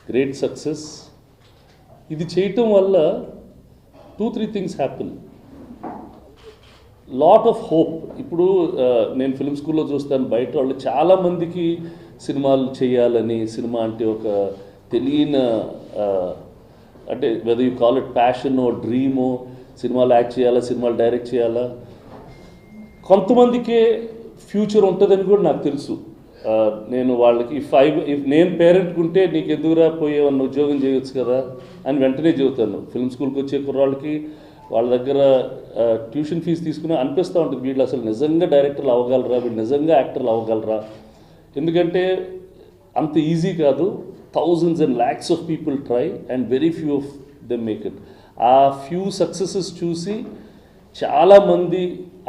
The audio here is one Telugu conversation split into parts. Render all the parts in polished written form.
Great success. ఇది చేయటం వల్ల 2-3 things happen. Lot of hope. ఇప్పుడు నేను ఫిల్మ్ స్కూల్లో చూస్తాను, బయట వాళ్ళు చాలామందికి సినిమాలు చేయాలని, సినిమా అంటే ఒక తెలియని అంటే వెదర్ యూ కాల్ ఇట్ ప్యాషనో డ్రీమో, సినిమాలు యాక్ట్ చేయాలా, సినిమాలు డైరెక్ట్ చేయాలా. కొంతమందికే ఫ్యూచర్ ఉంటుందని కూడా నాకు తెలుసు. నేను వాళ్ళకి ఇఫ్ నేను పేరెంట్కి ఉంటే నీకు ఎదుగురా పోయేవన్న ఉద్యోగం చేయొచ్చు కదా అని వెంటనే చెబుతాను. ఫిల్మ్ స్కూల్కి వచ్చే కుర్రాళ్ళకి వాళ్ళ దగ్గర ట్యూషన్ ఫీజు తీసుకుని అనిపిస్తూ ఉంటుంది, వీళ్ళు అసలు నిజంగా డైరెక్టర్లు అవ్వగలరా, వీళ్ళు నిజంగా యాక్టర్లు అవ్వగలరా. ఎందుకంటే అంత ఈజీ కాదు. Thousands and lakhs of people try and very few of them make it. ఆ ఫ్యూ సక్సెసెస్ చూసి చాలామంది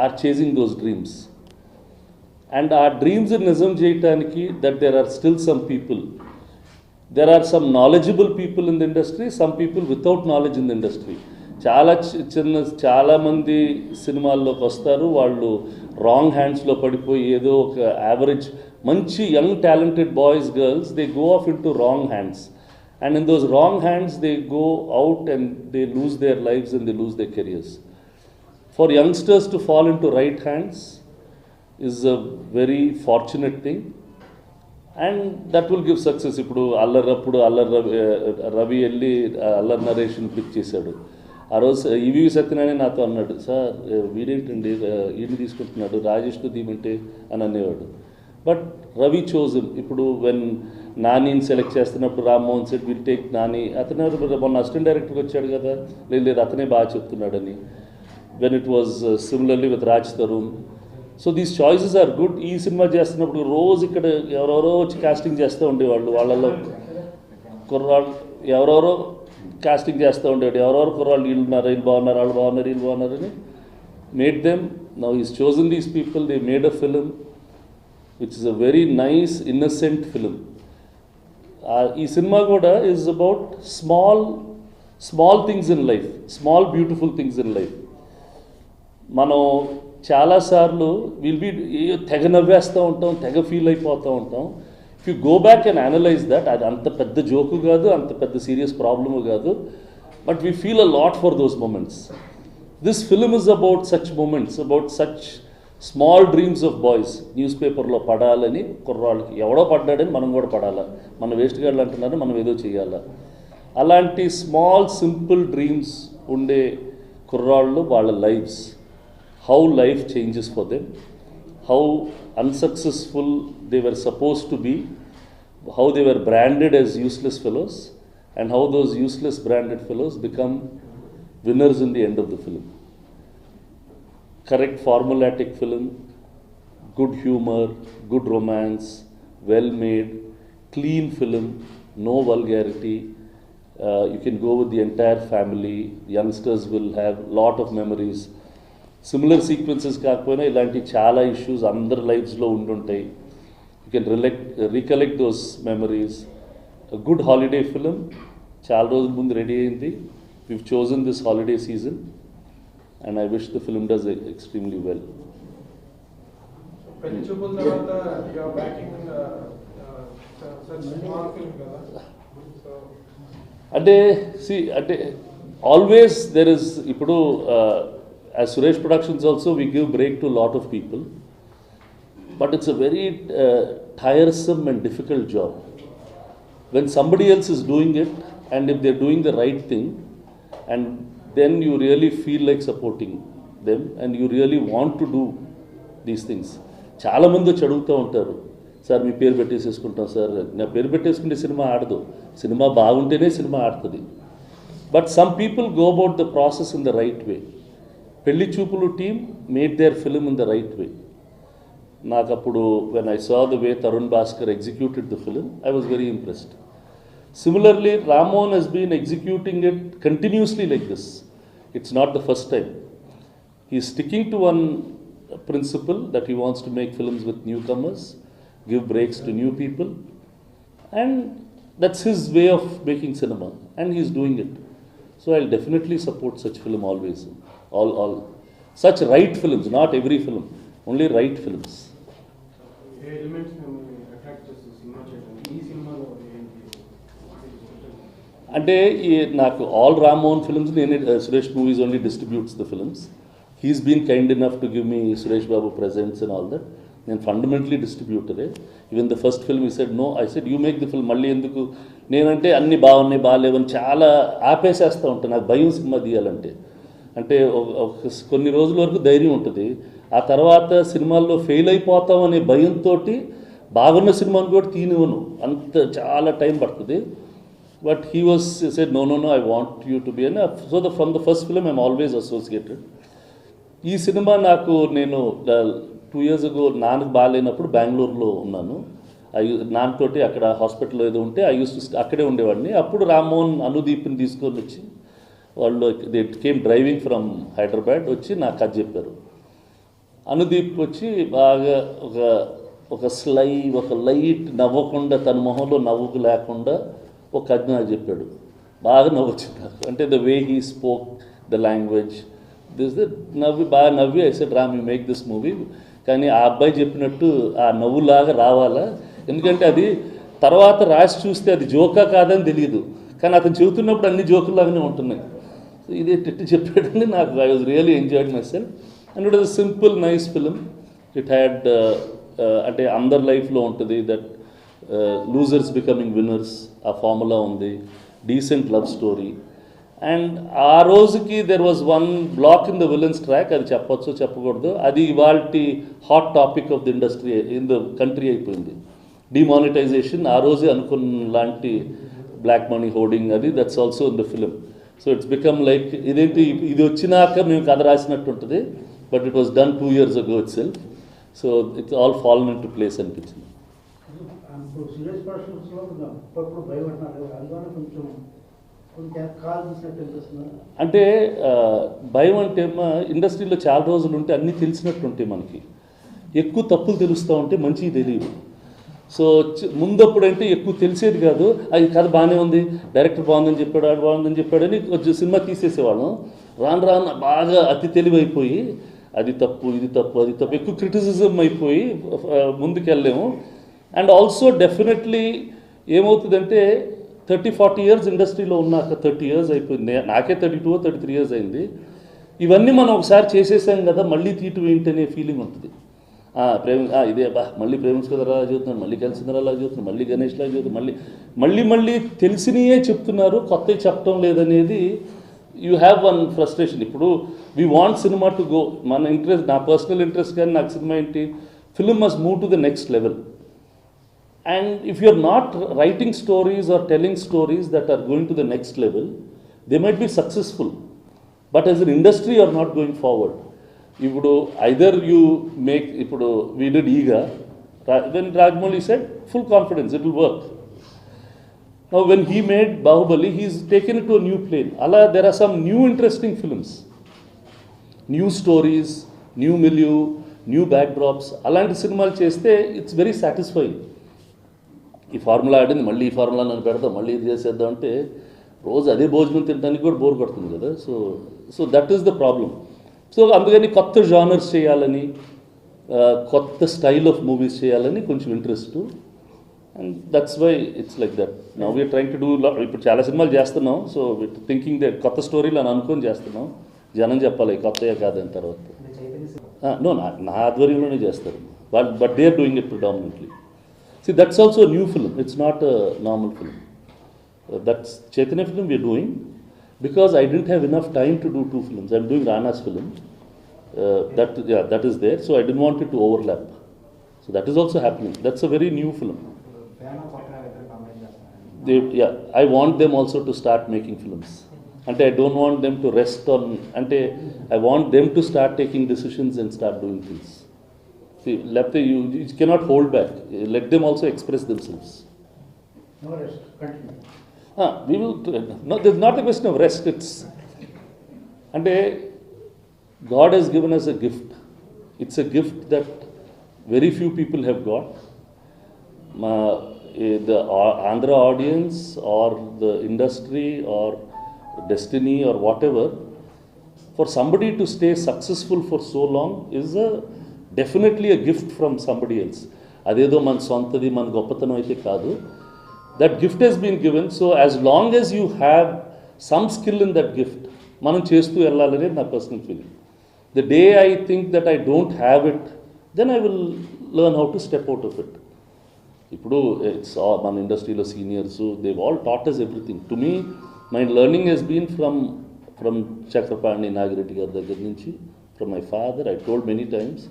are chasing those dreams. And ఆ డ్రీమ్స్ నిజం చేయటానికి that there are still some people, there are some knowledgeable people in the industry, some people without knowledge in the industry. చాలామంది సినిమాల్లోకి వస్తారు, వాళ్ళు రాంగ్ హ్యాండ్స్లో పడిపోయి ఏదో ఒక యావరేజ్ మంచి young talented boys girls they go of in to wrong hands. And in those wrong hands, they go out and they lose their lives and they lose their careers. For youngsters to fall into right hands is a very fortunate thing, and that will give success. Ippudu Allar Ravi elli Allar narration pick chesaadu. ఆ రోజు ఈవీ సత్యనారాయణ నాతో అన్నాడు, సార్ వీడేంటండి ఈయన తీసుకుంటున్నాడు, రాజేష్తో దీమంటే అని అనేవాడు. But Ravi chosen. ఇప్పుడు వెన్ నానిని సెలెక్ట్ చేస్తున్నప్పుడు Rammohan said will take Nani, అతనే మొన్న అసిస్టెంట్ డైరెక్టర్కి వచ్చాడు కదా, లేదు అతనే బాగా చెప్తున్నాడని. When it was similarly with Raj Tarun. So these choices are good. ఈ సినిమా చేస్తున్నప్పుడు రోజు ఇక్కడ ఎవరెవరో వచ్చి కాస్టింగ్ చేస్తూ ఉండేవాళ్ళు, వాళ్ళలో కుర్రాళ్ళు ఎవరెవరో కాస్టింగ్ చేస్తూ ఉండేవాడు, ఎవరెవరు కుర్రాళ్ళు వీళ్ళు ఉన్నారు, వీళ్ళు బాగున్నారు, వాళ్ళు బాగున్నారు, వీళ్ళు బాగున్నారని made them. Now is chosen these people, they made a film which is a very nice innocent film. ఈ సినిమా కూడా is about small things in life, small beautiful things in life. మనం చాలాసార్లు విల్ బి తెగ నవ్వేస్తూ ఉంటాం, తెగ ఫీల్ అయిపోతూ ఉంటాం. If you go back and analyze that, అది అంత పెద్ద జోకు కాదు, అంత పెద్ద సీరియస్ ప్రాబ్లము కాదు, but we feel a lot for those moments. This film is about such moments, about such small dreams of boys. News పేపర్లో పడాలని కుర్రాళ్ళకి, ఎవడో పడ్డాడని మనం కూడా పడాలా, మన వేస్ట్ గార్డ్లు అంటున్నారు మనం ఏదో చేయాలా. అలాంటి స్మాల్ సింపుల్ డ్రీమ్స్ ఉండే కుర్రాళ్ళు, వాళ్ళ lifes, how life changes for them, how unsuccessful they were suppose to be, how they were branded as useless fellows, and how those useless branded fellows become winners in the end of the film. Correct formulaic film, good humor, good romance, well made, clean film, no vulgarity. You can go with the entire family. Youngsters will have lot of memories. Similar sequences కాకపోయినా ఇలాంటి చాలా issues అందరి లైఫ్స్లో ఉండుంటాయి. You can recollect those memories. A good holiday film, చాలా రోజుల ముందు రెడీ అయింది. We've chosen this holiday season, and I wish the film does extremely well. Pelli Choopul tarvata you are backing such small film kada. So అంటే always there is ఇప్పుడు as Suresh Productions also we give break to a lot of people, but it's a very tiresome and difficult job. When somebody else is doing it, and if they're doing the right thing, and then you really feel like supporting them and you really want to do these things. చాలామంది వచ్చి అడుగుతూ ఉంటారు, సార్ మీ పేరు పెట్టేసేసుకుంటాం సార్. నా పేరు పెట్టేసుకుంటే సినిమా ఆడదు, సినిమా బాగుంటేనే సినిమా ఆడుతుంది. But some people go about the process in the right way. పెళ్లి చూపులు team made their film in the right way. నాకు అప్పుడు when I saw the way Tarun Bhaskar executed the film, I was very impressed. Similarly, Ramon has been executing it continuously like this. It's not the first time. He is sticking to one principle that he wants to make films with newcomers, give breaks to new people, and that's his way of making cinema, and he's doing it. So I'll definitely support such film always. All such right films, not every film, only right films. elements attract us to cinema cheyadam. Ee cinema lo అంటే నాకు ఆల్ రామ్మోహన్ ఫిల్మ్స్ నేనే Suresh movies only distributes the films. He's been kind enough to give me Suresh Babu presents and all that. నేను ఫండమెంటలీ డిస్ట్రిబ్యూటరే. Even the first film he said no, I said you make the film. మళ్ళీ ఎందుకు, నేనంటే అన్ని బాగున్నాయి బాగాలేవని చాలా ఆపేసేస్తూ ఉంటాను. నాకు భయం సినిమా తీయాలంటే. అంటే కొన్ని రోజుల వరకు ధైర్యం ఉంటుంది, ఆ తర్వాత సినిమాల్లో ఫెయిల్ అయిపోతాం అనే భయంతో బాగున్న సినిమాను కూడా తీనివ్వను, అంత చాలా టైం పడుతుంది. But he was said no, I want you to be అని. So from the first film I'm always associated. ఈ సినిమా నాకు, నేను 2 years ago నాన్నకు బాగాలేనప్పుడు బెంగళూరులో ఉన్నాను. నాన్నతోటి అక్కడ హాస్పిటల్లో ఏదో ఉంటే అక్కడే ఉండేవాడిని. అప్పుడు రామ్మోహన్ అనుదీప్ని తీసుకొని వచ్చి, వాళ్ళు they came driving from Hyderabad వచ్చి నాకు కథ చెప్పారు. అనుదీప్ వచ్చి బాగా ఒక లైట్ నవ్వకుండా, తన మొహంలో నవ్వుకు లేకుండా ఒక కథ నాకు చెప్పాడు. బాగా నవ్వొచ్చింది నాకు. అంటే the way he spoke the language బాగా నవ్వి I said Ram you make this movie. కానీ ఆ అబ్బాయి చెప్పినట్టు ఆ నవ్వులాగా రావాలా, ఎందుకంటే అది తర్వాత రాసి చూస్తే అది జోకా కాదని తెలియదు, కానీ అతను చెబుతున్నప్పుడు అన్ని జోకుల్లాగానే ఉంటున్నాయి. సో ఇది ఎట్టి చెప్పాడని నాకు, I was really enjoyed myself. And it was simple nice film. It had అంటే అందరి లైఫ్లో ఉంటుంది దట్ లూజర్స్ బికమింగ్ విన్నర్స్, ఆ ఫార్ములా ఉంది. Decent love story. అండ్ ఆ రోజుకి there was one black in the villains track, అది చెప్పొచ్చు చెప్పకూడదు, అది ఇవాల్టి hot topic of the industry in the country అయిపోయింది. డిమానిటైజేషన్ ఆ రోజే అనుకున్న లాంటి బ్లాక్ మనీ హోర్డింగ్, అది that's also in the film. So it's become like ఇదేంటి ఇది వచ్చినాక మేము కథ రాసినట్టు ఉంటుంది, but it was done 2 years ago it self. So it's all fallen in to place అనిపించింది. అంటే భయం అంటే ఇండస్ట్రీలో చాలా రోజులు ఉంటే అన్నీ తెలిసినట్టు ఉంటాయి మనకి, ఎక్కువ తప్పులు తెలుస్తూ ఉంటే మంచిగా తెలియదు. సో ముందప్పుడంటే ఎక్కువ తెలిసేది కాదు, అది కథ బాగానే ఉంది, డైరెక్టర్ బాగుందని చెప్పాడు, ఆడు బాగుందని చెప్పాడని కొంచెం సినిమా తీసేసేవాళ్ళం. రాను బాగా అతి తెలివైపోయి అది తప్పు ఇది తప్పు అది తప్పు ఎక్కువ క్రిటిసిజం అయిపోయి ముందుకెళ్ళలేము. అండ్ ఆల్సో డెఫినెట్లీ ఏమవుతుందంటే 30-40 years ఇండస్ట్రీలో ఉన్నాక 30 years అయిపోయింది, నాకే 32 or 33 years అయింది. ఇవన్నీ మనం ఒకసారి చేసేసాం కదా, మళ్ళీ తీయటం ఏంటనే ఫీలింగ్ ఉంటుంది. ఇదే మళ్ళీ ప్రేమించుకున్నారా చెబుతున్నాను, మళ్ళీ కలిసిందరా చెబుతున్నాను, మళ్ళీ గణేష్ లాగా చెబుతున్నాను, మళ్ళీ తెలిసినయే చెప్తున్నారు, కొత్తవి చెప్పడం లేదనేది యూ హ్యావ్ వన్ ఫ్రస్ట్రేషన్. ఇప్పుడు we want cinema to go, మన ఇంట్రెస్ట్, నా పర్సనల్ ఇంట్రెస్ట్ కానీ నాకు సినిమా ఏంటి, film must move to the next level. And if you are not writing stories or telling stories that are going to the next level, they might be successful, but as an industry you are not going forward. Ipudu either you make, ipudu we did Eega, when Rajmouli said full confidence it will work. Now when he made Bahubali, he's taken it to a new plane. Allah, there are some new interesting films, new stories, new milieu, new backdrops. Alanti cinemalu cheste it's very satisfying. ఈ ఫార్ములా ఆడింది, మళ్ళీ ఈ ఫార్ములా నన్ను పెడతాం, మళ్ళీ ఇది చేసేద్దాం అంటే రోజు అదే భోజనం తినడానికి కూడా బోర్ కొడుతుంది కదా. So that is the problem. So అందుకని కొత్త జానర్స్ చేయాలని, కొత్త స్టైల్ ఆఫ్ మూవీస్ చేయాలని కొంచెం interest. And that's why it's like that. Now we are trying to do, ఇప్పుడు చాలా సినిమాలు చేస్తున్నాం. సో విత్ థింకింగ్ దట్ కొత్త స్టోరీలు అని అనుకొని చేస్తున్నాం. జనం చెప్పాలి కొత్తయే కాదని తర్వాత. నో, నా ఆధ్వర్యంలోనే చేస్తారు వాళ్ళు, but they are doing it predominantly. See, that's also a new film. It's not a normal film. That's Chaitanya film we are doing because I didn't have enough time to do 2 films. I'm doing Rana's film. That is there. So I didn't want it to overlap. So that is also happening. That's a very new film. I want them also to start making films. And I don't want them to rest on. And I want them to start taking decisions and start doing things. See, you cannot hold back. Let them also express themselves. No rest. Continue. We will. No, there's not a question of rest. It's. And God has given us a gift. It's a gift that very few people have got. The Andhra audience or the industry or destiny or whatever, for somebody to stay successful for so long is definitely a gift from somebody else. అదేదో మన సొంతది మన గొప్పతనం అయితే కాదు. That gift has been given. So as long as you have some skill in that gift మనం చేస్తూ వెళ్ళాలనేది నా personal feeling. The day I think that I don't have it, then I will learn how to step out of it. ఇప్పుడు ఇట్స్ మన ఇండస్ట్రీలో seniors they all taught us everything. To me my learning has been from Chakrapani Nagireddy గారి దగ్గర నుంచి, from my father, I told many times,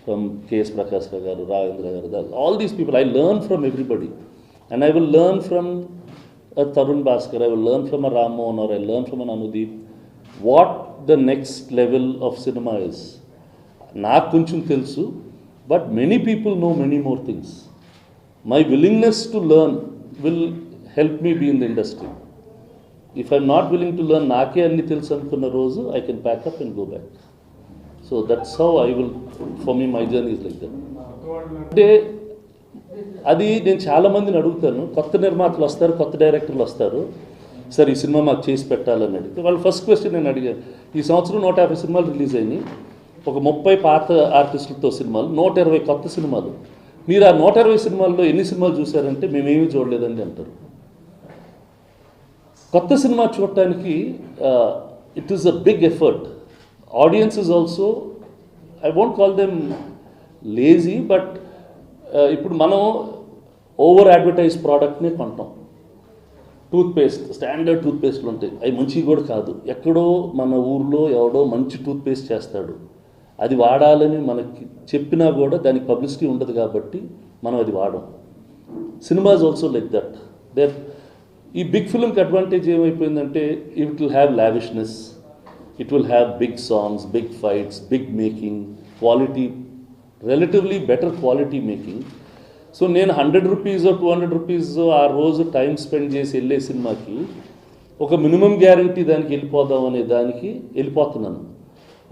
from KS Prakash Rao garu, Raghavendra garu, all these people I learn from everybody. And I will learn from a Tarun Bhaskar, I will learn from a Ram Mohan, or I learn from an Anudeep what the next level of cinema is. నాకు కొంచెం తెలుసు, but many people know many more things. My willingness to learn will help me be in the industry. If I'm not willing to learn, నాకే అన్ని తెలుసు అనుకున్న రోజు I can pack up and go back. So that's how I will, for me my journey is like that. అంటే అది నేను చాలామందిని అడుగుతాను, కొత్త నిర్మాతలు వస్తారు, కొత్త డైరెక్టర్లు వస్తారు, సార్ ఈ సినిమా మాకు చేసి పెట్టాలని అడిగితే వాళ్ళ ఫస్ట్ క్వశ్చన్ నేను అడిగాను, ఈ సంవత్సరం 150 సినిమాలు రిలీజ్ అయినాయి, ఒక 30 పాత ఆర్టిస్టులతో సినిమాలు, 120 కొత్త సినిమాలు, మీరు ఆ 120 సినిమాల్లో ఎన్ని సినిమాలు చూసారంటే మేమేమీ చూడలేదండి అంటారు. కొత్త సినిమా చూడటానికి it is a big effort. Audiences is also, I won't call them lazy, but ఇప్పుడు మనం ఓవర్ అడ్వర్టైజ్ ప్రోడక్ట్ని కొంటాం. టూత్పేస్ట్, స్టాండర్డ్ టూత్పేస్ట్లు ఉంటాయి, అవి మంచివి కూడా కాదు. ఎక్కడో మన ఊర్లో ఎవడో మంచి టూత్పేస్ట్ చేస్తాడు, అది వాడాలని మనకి చెప్పినా కూడా దానికి పబ్లిసిటీ ఉండదు కాబట్టి మనం అది వాడం. Cinemas also like that. ఈ బిగ్ ఫిల్మ్కి అడ్వాంటేజ్ ఏమైపోయిందంటే it will have lavishness, it will have big songs, big fights, big making, quality, relatively better quality making. So నేను 100 రూపీస్ 200 రూపీస్ ఆ రోజు టైం స్పెండ్ చేసి వెళ్ళే సినిమాకి ఒక మినిమం గ్యారంటీ దానికి వెళ్ళిపోదాం అనే దానికి వెళ్ళిపోతున్నాను.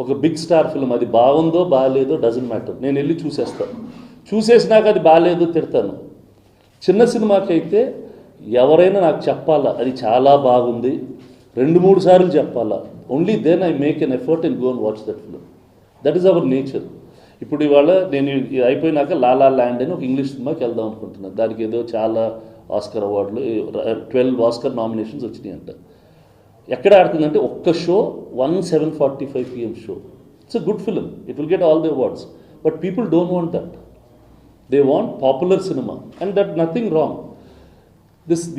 ఒక బిగ్ స్టార్ ఫిల్మ్ అది బాగుందో బాగాలేదో డజంట్ మ్యాటర్, నేను వెళ్ళి చూసేస్తాను. చూసేసినాక అది బాగాలేదో తిడతాను. చిన్న సినిమాకి అయితే ఎవరైనా నాకు చెప్పాలా అది చాలా బాగుంది, 2-3 సార్లు చెప్పాలా, only then I make an effort and go and watch that film. That is our nature. ఇప్పుడు ఇవాళ నేను అయిపోయినాక లాలా ల్యాండ్ అని ఒక ఇంగ్లీష్ సినిమాకి వెళ్దాం అనుకుంటున్నాను. దానికి ఏదో చాలా ఆస్కర్ అవార్డులు, 12 ఆస్కర్ నామినేషన్స్ వచ్చినాయి అంట. ఎక్కడ ఆడుతుందంటే ఒక్క show 7:45 PM show. It's a good film, it will get all the awards, but people don't want that. They want popular cinema, and that nothing wrong.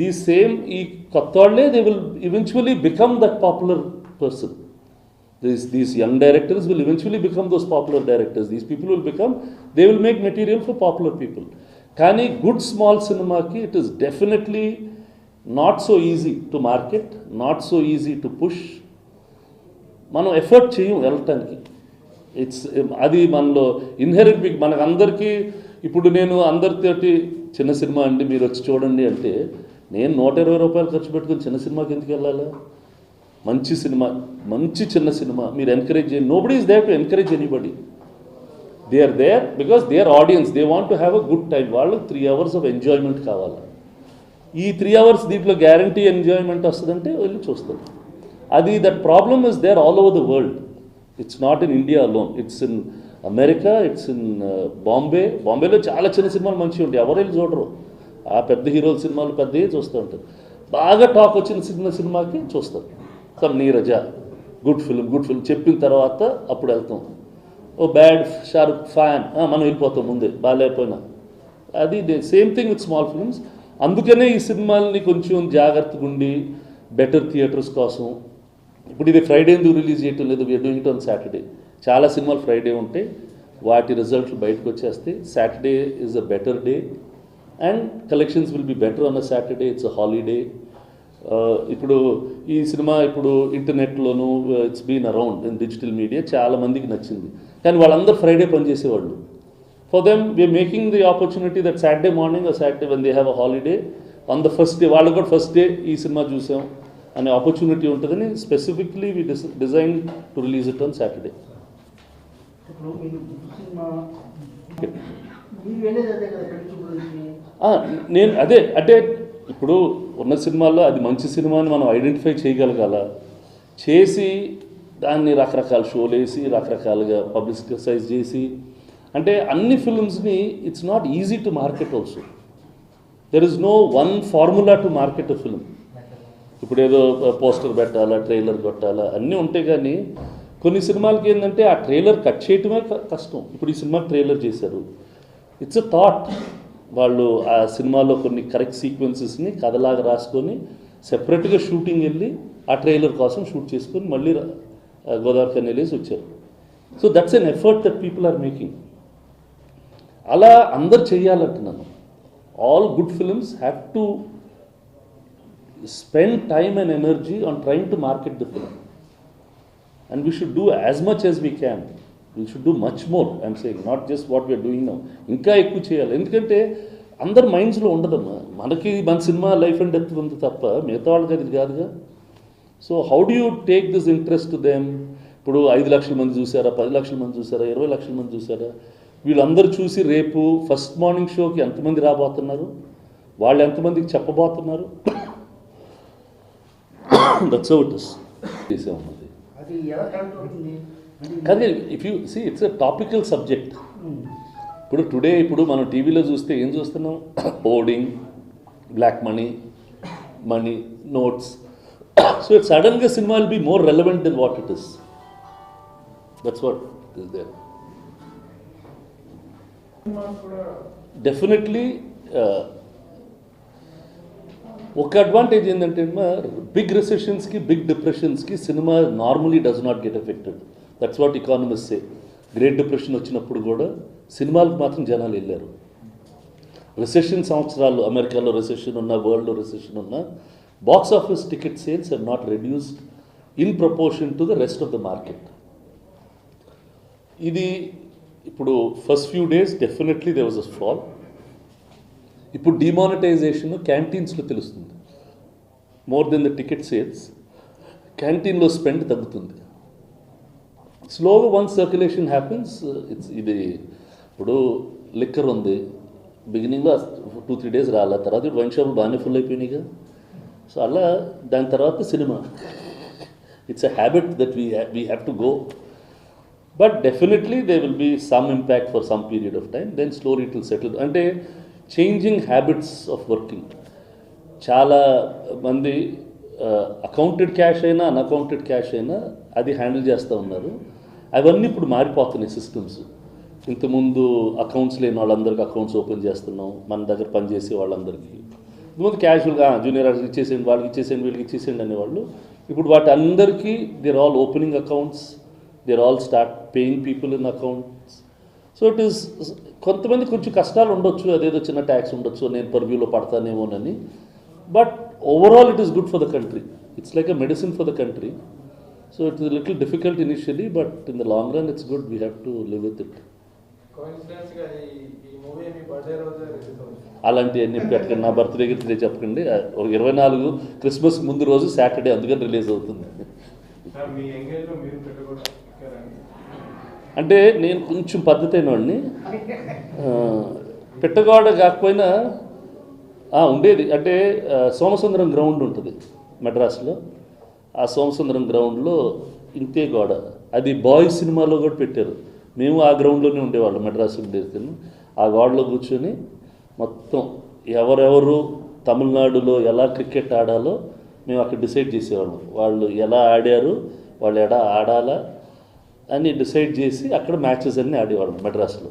These same ఈ కొత్త వాళ్ళే they will eventually become that popular person. These young directors will eventually become those popular directors. These people will become, they will make material for popular people. Kani good small cinema ki it is definitely not so easy to market, not so easy to push. మనం ఎఫర్ట్ చేయం వెళ్ళటానికి. ఇట్స్ అది మనలో ఇన్హెరెంట్ బిగ్. మనకు అందరికీ ఇప్పుడు నేను అందరితోటి చిన్న సినిమా అండి మీరు వచ్చి చూడండి అంటే నేను 120 రూపాయలు ఖర్చు పెట్టుకుని చిన్న సినిమాకి ఎందుకు వెళ్ళాలా? మంచి సినిమా, మంచి చిన్న సినిమా మీరు ఎంకరేజ్ చేయండి. Nobody is there to encourage anybody. They are there because they are audience, they want to have a good time. వాళ్ళు 3 hours ఆఫ్ ఎంజాయ్మెంట్ కావాలి. ఈ 3 hours దీంట్లో గ్యారంటీ ఎంజాయ్మెంట్ వస్తుందంటే వెళ్ళి చూస్తారు. అది that problem is there all over the world. It's not in India alone, it's in America, it's in Bombay. బాంబేలో చాలా చిన్న సినిమాలు మంచిగా ఉంటాయి, ఎవరు వెళ్ళి చూడరు. ఆ పెద్ద హీరోల సినిమాలు పెద్దవి చూస్తూ ఉంటారు. బాగా టాక్ వచ్చిన చిన్న సినిమాకి చూస్తారు. సమ్ నీరజ గుడ్ ఫిల్మ్ చెప్పిన తర్వాత అప్పుడు వెళ్తాం. ఓ బ్యాడ్ షారుఖ్ ఫ్యాన్ మనం వెళ్ళిపోతాం ముందే బాగాలేకపోయినా. అది same thing with small films. అందుకనే ఈ సినిమాలని కొంచెం జాగ్రత్తగా ఉండి బెటర్ థియేటర్స్ కోసం. ఇప్పుడు ఇది ఫ్రైడే ఎందుకు రిలీజ్ చేయటం లేదు, we're doing it on Saturday. చాలా సినిమాలు ఫ్రైడే ఉంటాయి, వాటి రిజల్ట్లు బయటకు వచ్చేస్తాయి. Saturday is a better day and collections will be better on a Saturday. It's a holiday. ఇప్పుడు ఈ సినిమా ఇప్పుడు ఇంటర్నెట్లోనూ it's been around in digital media, చాలామందికి నచ్చింది. కానీ వాళ్ళందరూ ఫ్రైడే పనిచేసేవాళ్ళు. For them we're making the opportunity that Saturday morning or Saturday when they have a holiday on the first day, వాళ్ళు కూడా ఫస్ట్ డే ఈ సినిమా చూసాం అనే ఆపర్చునిటీ ఉంటుందని specifically we design to release it on Saturday. నేను అదే అంటే ఇప్పుడు ఉన్న సినిమాల్లో అది మంచి సినిమా అని మనం ఐడెంటిఫై చేయగలగాల, చేసి దాన్ని రకరకాల షోలు వేసి రకరకాలుగా పబ్లిసిటైజ్ చేసి, అంటే అన్ని ఫిల్మ్స్ని it's not easy to market also. There is no one formula to market a film. ఇప్పుడు ఏదో పోస్టర్ పెట్టాలా, ట్రైలర్ కొట్టాలా అన్నీ ఉంటాయి, కానీ కొన్ని సినిమాలకి ఏంటంటే ఆ ట్రైలర్ కట్ చేయటమే కష్టం. ఇప్పుడు ఈ సినిమాకి ట్రైలర్ చేశారు, ఇట్స్ ఎ థాట్. వాళ్ళు ఆ సినిమాలో కొన్ని కరెక్ట్ సీక్వెన్సెస్ని కథలాగా రాసుకొని సెపరేట్గా షూటింగ్ వెళ్ళి ఆ ట్రైలర్ కోసం షూట్ చేసుకొని మళ్ళీ గోదావరి కని వెళ్ళేసి వచ్చారు. So that's an effort that people are making. అలా అందరు చెయ్యాలంటున్నాను. All good films have to spend time and energy on trying to market the film, and we should do as much as we can. We should do much more, I'm saying, not just what we are doing now. ఇంకా ఎక్కువ చేయాలి, ఎందుకంటే అందరి మైండ్స్లో ఉండదమ్మా. మనకి మన సినిమా లైఫ్ అండ్ డెత్ ఉంది తప్ప మిగతా వాళ్ళకి అది కాదుగా. So how do you take this interest to them? ఇప్పుడు 5 లక్షల మంది చూసారా, 10 లక్షల మంది చూసారా, 20 లక్షల మంది చూసారా? వీళ్ళందరూ చూసి రేపు ఫస్ట్ మార్నింగ్ షోకి ఎంతమంది రాబోతున్నారు, వాళ్ళు ఎంతమందికి చెప్పబోతున్నారు? That's how it is. చేసామన్నది కానీ if you see it's a topical subject. ఇప్పుడు టుడే మనం టీవీలో చూస్తే ఏం చూస్తున్నాం? Hoarding, black money notes. So it సడన్గా cinema will be more relevant than what it is. That's what is there. Definitely ఒక అడ్వాంటేజ్ ఏంటంటే బిగ్ రిసెషన్స్కి, బిగ్ డిప్రెషన్స్కి cinema normally does not get affected. That's what economist say. Great depression వచ్చినప్పుడు కూడా సినిమాలకు మాత్రం జనాలు వెళ్ళారు. రిసెషన్ సంవత్సరాలు, అమెరికాలో రిసెషన్ ఉన్నా, వరల్డ్లో రిసెషన్ ఉన్నా, box office ticket sales have not reduced in proportion to the rest of the market. ఇది ఇప్పుడు first few days definitely they was a fall. ఇప్పుడు డిమానిటైజేషన్ క్యాంటీన్స్లో తెలుస్తుంది. More than the ticket sales, క్యాంటీన్లో స్పెండ్ తగ్గుతుంది స్లోగా. వన్స్ సర్క్యులేషన్ హ్యాపెన్స్, ఇది ఇప్పుడు లిక్కర్ ఉంది, బిగినింగ్లో 2-3 డేస్ రాలా, తర్వాత వైన్ షాపులు బాగానే ఫుల్ అయిపోయినాయిగా. సో అలా దాని తర్వాత cinema, it's a habit that we have to go. But definitely there will be some impact for some period of time, then slowly it will settle. అంటే చేంజింగ్ హ్యాబిట్స్ ఆఫ్ వర్కింగ్. చాలా మంది అకౌంటెడ్ క్యాష్ అయినా, అన్అకౌంటెడ్ క్యాష్ అయినా అది హ్యాండిల్ చేస్తూ ఉన్నారు. అవన్నీ ఇప్పుడు మారిపోతున్నాయి సిస్టమ్స్. ఇంతకుముందు అకౌంట్స్ లేని వాళ్ళందరికీ అకౌంట్స్ ఓపెన్ చేస్తున్నాం, మన దగ్గర పనిచేసే వాళ్ళందరికీ. ఇంతకుముందు క్యాజువల్గా జూనియర్ ఆర్టిస్ట్ ఇచ్చేసేయండి, వాళ్ళకి ఇచ్చేసేయండి, వీళ్ళకి ఇచ్చేసేయండి అనేవాళ్ళు. ఇప్పుడు వాటి అందరికీ they're all opening accounts, they're all start paying people in accounts. So it is, కొంతమంది కొంచెం కష్టాలు ఉండొచ్చు, అదేదో చిన్న ట్యాక్స్ ఉండొచ్చు, నేను పర్వ్యూలో పడతానేమోనని. But overall it is good for the country. It's like a medicine for the country. So it is little difficult initially, but in the long run it's good. We have to live with it. అలాంటివన్నీ పెట్టకండి. నా బర్త్డే గిర్త్డే చెప్పకండి. 24 క్రిస్మస్ ముందు రోజు సాటర్డే, అందుకని రిలీజ్ అవుతుంది. అంటే నేను కొంచెం పద్ధతి అయిన వాడిని. పెట్టగోడ కాకపోయినా ఉండేది. అంటే సోమసుందరం గ్రౌండ్ ఉంటుంది మెడ్రాస్లో. ఆ సోమసుందరం గ్రౌండ్లో ఇంతే గోడ, అది బాయ్స్ సినిమాలో కూడా పెట్టారు. మేము ఆ గ్రౌండ్లోనే ఉండేవాళ్ళం, మెడ్రాస్ ఉండేది. ఆ గోడలో కూర్చొని మొత్తం ఎవరెవరు తమిళనాడులో ఎలా క్రికెట్ ఆడాలో మేము అక్కడ డిసైడ్ చేసేవాళ్ళం. వాళ్ళు ఎలా ఆడారు, వాళ్ళు ఎలా ఆడాలా అని డిసైడ్ చేసి అక్కడ మ్యాచెస్ అన్నీ ఆడేవాళ్ళం మెడ్రాస్లో.